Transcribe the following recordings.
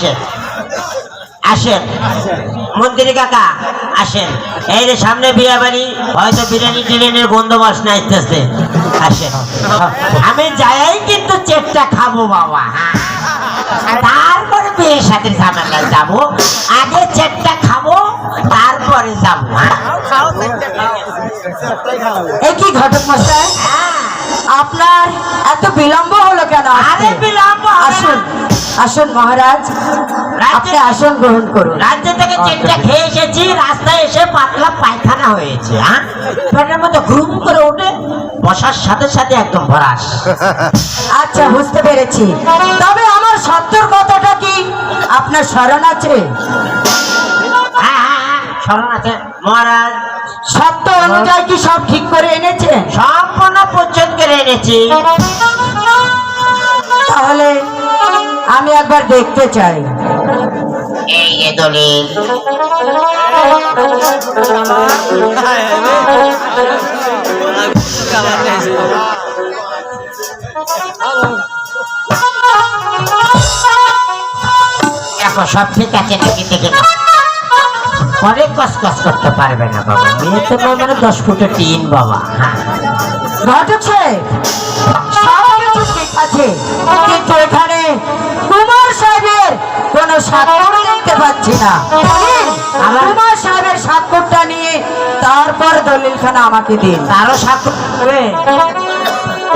আসেন আসেন মন্ত্রী কাকা আসেন। এই যে সামনে বিয়ে বাড়ি, হয়তো বিরিয়ানি টিরিয়ানির বন্দোবস্ত নাইতেছে। আসেন, আমি যাই কিন্তু চেকটা খাবো বাবা, তারপরে বিয়ের সাথে ঝামেলায় যাবো। আগে চেকটা খাবো, তারপরে যাবো। এই কি ঘটক মশাই, আপনার এত বিলম্ব হলো কেন? আরে বিলম্ব, আসুন আসুন মহারাজ, আপনি আসন গ্রহণ করুন। রাজ্য থেকে চেকটা খেয়ে এসেছি, রাস্তায় এসে পাতলা পায়খানা হয়েছে। পেটের মধ্যে ঘুম করে উঠে বসার সাথে সাথে একদম ভরাস। আচ্ছা, বুঝতে পেরেছি। তবে আমার সত্যর কথাটা কি আপনার স্মরণ আছে? স্মরণ আছে মহারাজ। সত্য অনুযায়ী কি সব ঠিক করে এনেছেন? সম্পূর্ণ পছন্দ করে এনেছি। তাহলে আমি একবার দেখতে চাই। এই যে দলিল। দেখো সব ঠিক আছে নাকি দেখে না, পরে কসকস করতে পারবে না বাবা। মেয়ে তো মানে 10 ফুটের টিন বাবা। ঘটক সাহেব, সব কিছু ঠিক আছে, কিন্তু এখানে কুমার সাহেবের কোনো স্বাক্ষর দেখতে পাচ্ছি না। আমার কুমার সাহেবের স্বাক্ষরটা নিয়ে তারপর দলিলখানা আমাকে দিন। তারও স্বাক্ষর করবে?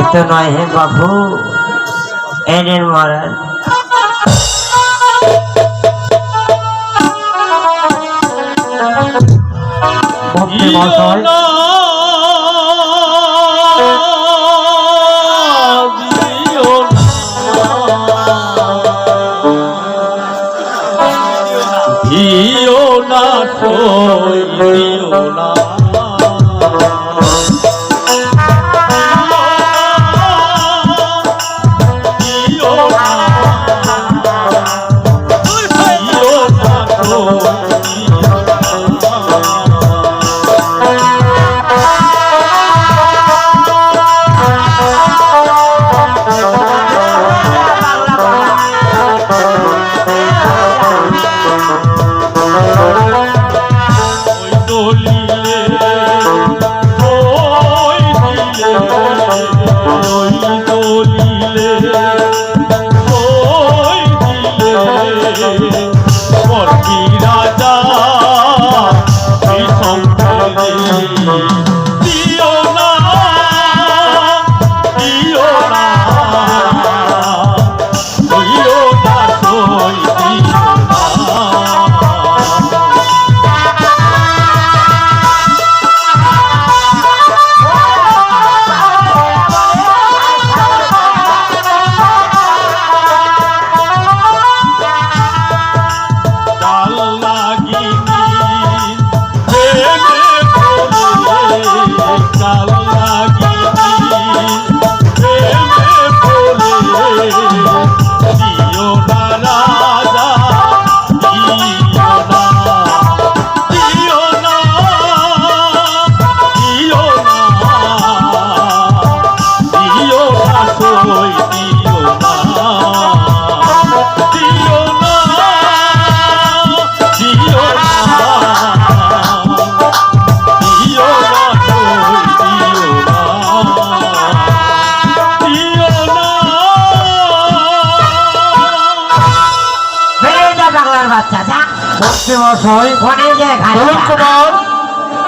এতো নয় হে বাবু, এনের মহারাজ।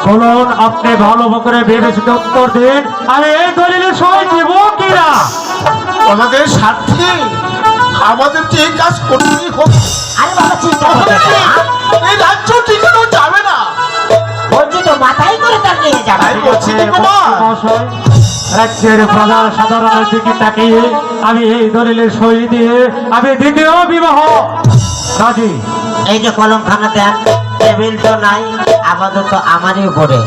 বলুন, আপনি ভালো করে ভেবেচিন্তে উত্তর দিন। আমি এই দলিলের সই দিব কিনা? আমাদের স্বার্থে আমাদের যে কাজ করতেই হবে। আরে বাবা চিন্তা করবে না, এই রাজ্য ঠিকানো যাবে না। বলছি তো মাথায় করে তার নিয়ে যাবে। বলছি রাজ্যের প্রধান সাধারণের দিকে তাকিয়ে আমি এই দলিলের সই দিয়ে আমি দ্বিতীয় বিবাহ রাজি। এই যে কলমখানা দেন, টেবিল তো নাই, আপাতত আমারই উপরে।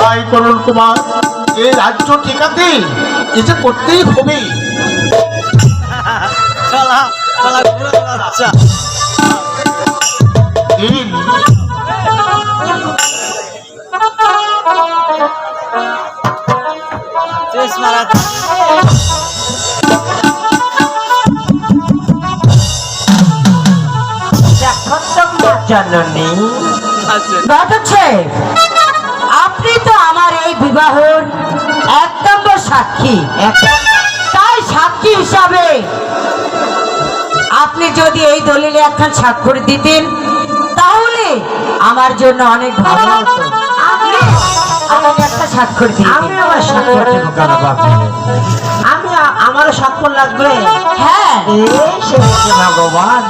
তাই করুন কুমার, এই রাজ্য ঠিকাতে এই যে করতেই হবে। জননী। ঘটক সাহেব, আপনি তো আমার এই বিবাহের এক নম্বর সাক্ষী। তাই সাক্ষী হিসাবে আপনি যদি এই দলিলে একখান স্বাক্ষর দিতেন তাহলে আমার জন্য অনেক ভালো হতো। আপনি আমাকে একটা স্বাক্ষর আমি দিন। আমার স্বাক্ষর দেবো কেন বাপু? আমারও স্বাক্ষর লাগবে? হ্যাঁ, এই সে ভগবান,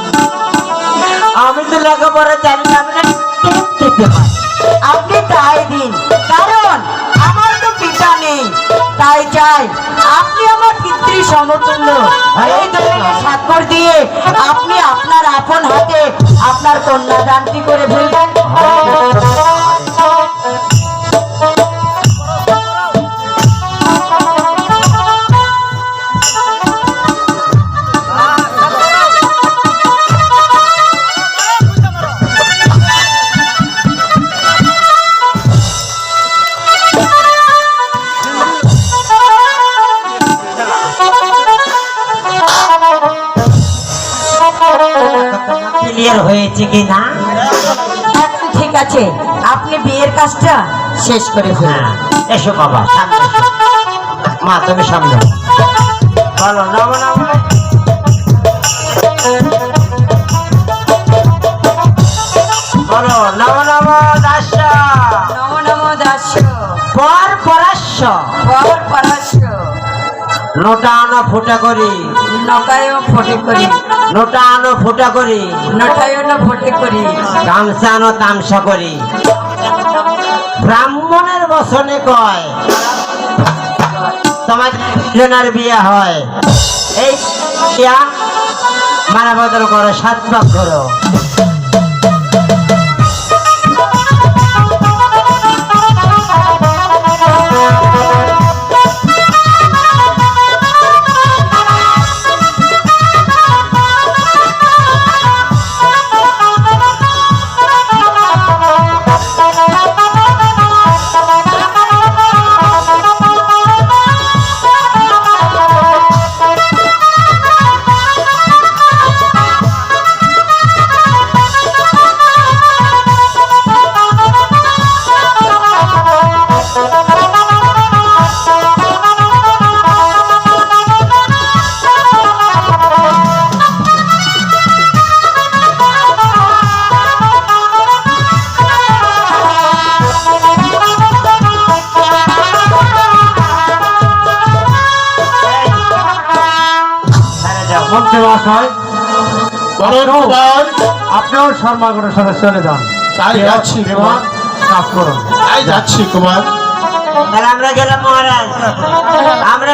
আমি তো লেখাপড়া জানি না, আমি না টেপ দিতে পারি। আপনি তাই দিন, কারণ আমার তো পিতা নেই। তাই চাই আপনি আমার পিতৃ সমতুল্য। এই দলিলে স্বাক্ষর দিয়ে আপনি আপনার আপন হাতে আপনার কন্যাদানটি করে ফেলবেন। ক্লিয়ার হয়েছে কি না? আচ্ছা, ঠিক আছে, আপনি বিয়ের কাজটা শেষ করে ফেলুন। হ্যাঁ, এসো বাবা, সামনে এসো। মা তুমি সামনে বলো, নম নম। বলো, নম নম দাস্য নমো নমো দাস পর পরাস্য পর পরাস্য নোটানো ফুটা করি, নকায়ও ফটে করি নোটানো ফুটা করি, নটায়ন ফটে করি গামছানো তামসা করি। ব্রাহ্মণের বসনে কয় তোমার জনের বিয়ে হয়। এই বিয়া মানা বদল করো, 7 ভাগ করো। মন্ত্রী মহাশয়, বলুন কুমার। আপনিও শর্মাগণের সাথে চলে যান। তাই যাচ্ছি বিমান কাজ করুন। তাই যাচ্ছি কুমার। তাহলে আমরা গেলাম মহারাজ, আমরা